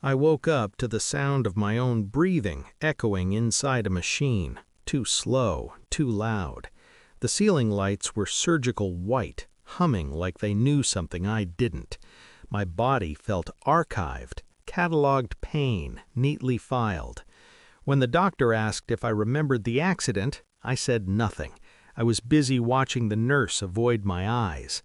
I woke up to the sound of my own breathing echoing inside a machine, too slow, too loud. The ceiling lights were surgical white, humming like they knew something I didn't. My body felt archived, cataloged pain, neatly filed. When the doctor asked if I remembered the accident, I said nothing. I was busy watching the nurse avoid my eyes.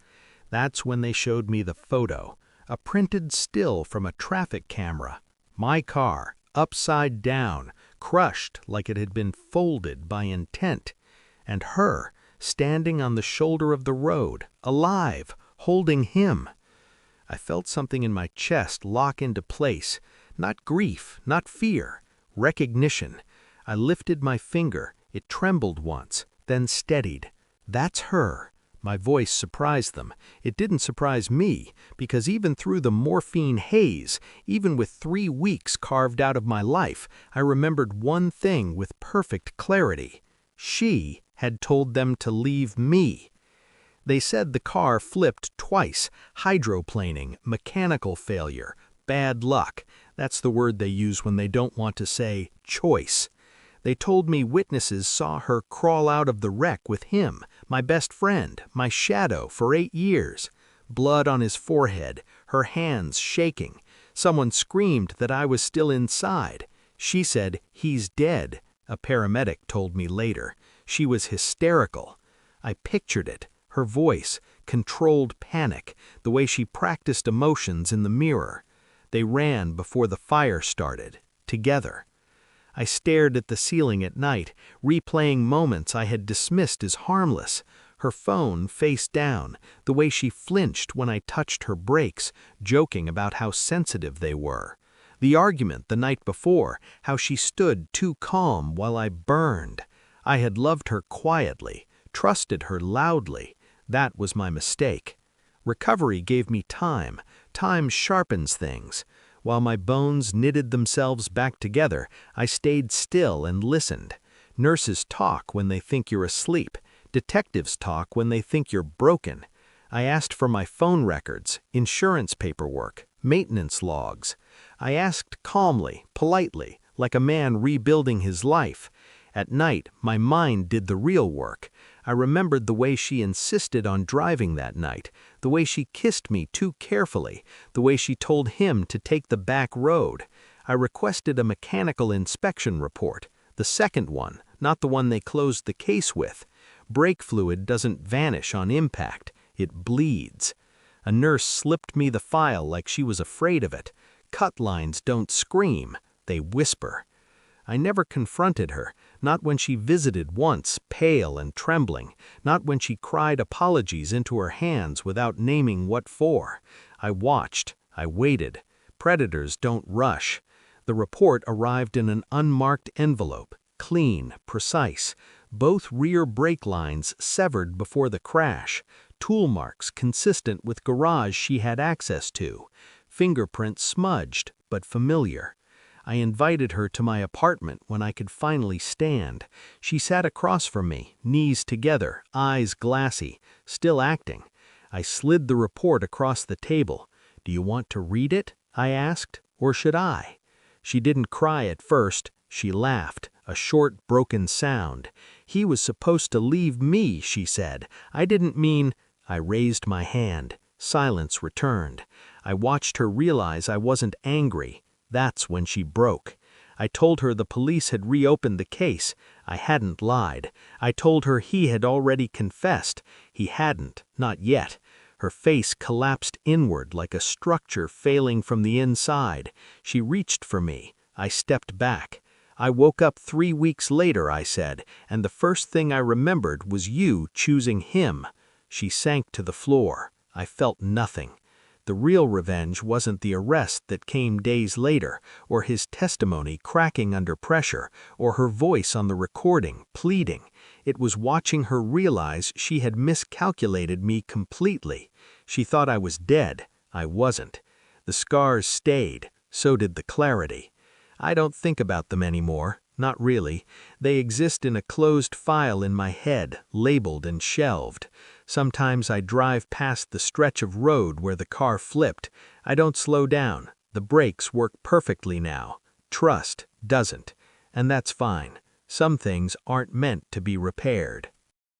That's when they showed me the photo, a printed still from a traffic camera. My car, upside down, crushed like it had been folded by intent. And her, standing on the shoulder of the road, alive, holding him. I felt something in my chest lock into place. Not grief, not fear. Recognition. I lifted my finger. It trembled once, then steadied. That's her. My voice surprised them. It didn't surprise me, because even through the morphine haze, even with 3 weeks carved out of my life, I remembered one thing with perfect clarity. She had told them to leave me. They said the car flipped twice, hydroplaning, mechanical failure, bad luck. That's the word they use when they don't want to say choice. They told me witnesses saw her crawl out of the wreck with him, my best friend, my shadow for 8 years. Blood on his forehead, her hands shaking. Someone screamed that I was still inside. She said, "He's dead," a paramedic told me later. She was hysterical. I pictured it, her voice, controlled panic, the way she practiced emotions in the mirror. They ran before the fire started, together. I stared at the ceiling at night, replaying moments I had dismissed as harmless. Her phone face down, the way she flinched when I touched her brakes, joking about how sensitive they were. The argument the night before, how she stood too calm while I burned. I had loved her quietly, trusted her loudly. That was my mistake. Recovery gave me time. Time sharpens things. While my bones knitted themselves back together, I stayed still and listened. Nurses talk when they think you're asleep. Detectives talk when they think you're broken. I asked for my phone records, insurance paperwork, maintenance logs. I asked calmly, politely, like a man rebuilding his life. At night, my mind did the real work. I remembered the way she insisted on driving that night, the way she kissed me too carefully, the way she told him to take the back road. I requested a mechanical inspection report, the second one, not the one they closed the case with. Brake fluid doesn't vanish on impact, it bleeds. A nurse slipped me the file like she was afraid of it. Cut lines don't scream, they whisper. I never confronted her, not when she visited once, pale and trembling, not when she cried apologies into her hands without naming what for. I watched, I waited. Predators don't rush. The report arrived in an unmarked envelope, clean, precise. Both rear brake lines severed before the crash, tool marks consistent with garage she had access to, fingerprints smudged but familiar. I invited her to my apartment when I could finally stand. She sat across from me, knees together, eyes glassy, still acting. I slid the report across the table. "Do you want to read it?" I asked, "or should I?" She didn't cry at first. She laughed, a short, broken sound. "He was supposed to leave me," she said. "I didn't mean—" I raised my hand. Silence returned. I watched her realize I wasn't angry. That's when she broke. I told her the police had reopened the case. I hadn't lied. I told her he had already confessed. He hadn't, not yet. Her face collapsed inward like a structure failing from the inside. She reached for me. I stepped back. "I woke up 3 weeks later," I said, "and the first thing I remembered was you choosing him." She sank to the floor. I felt nothing. The real revenge wasn't the arrest that came days later, or his testimony cracking under pressure, or her voice on the recording, pleading. It was watching her realize she had miscalculated me completely. She thought I was dead. I wasn't. The scars stayed. So did the clarity. I don't think about them anymore. Not really. They exist in a closed file in my head, labeled and shelved. Sometimes I drive past the stretch of road where the car flipped. I don't slow down. The brakes work perfectly now. Trust doesn't. And that's fine. Some things aren't meant to be repaired.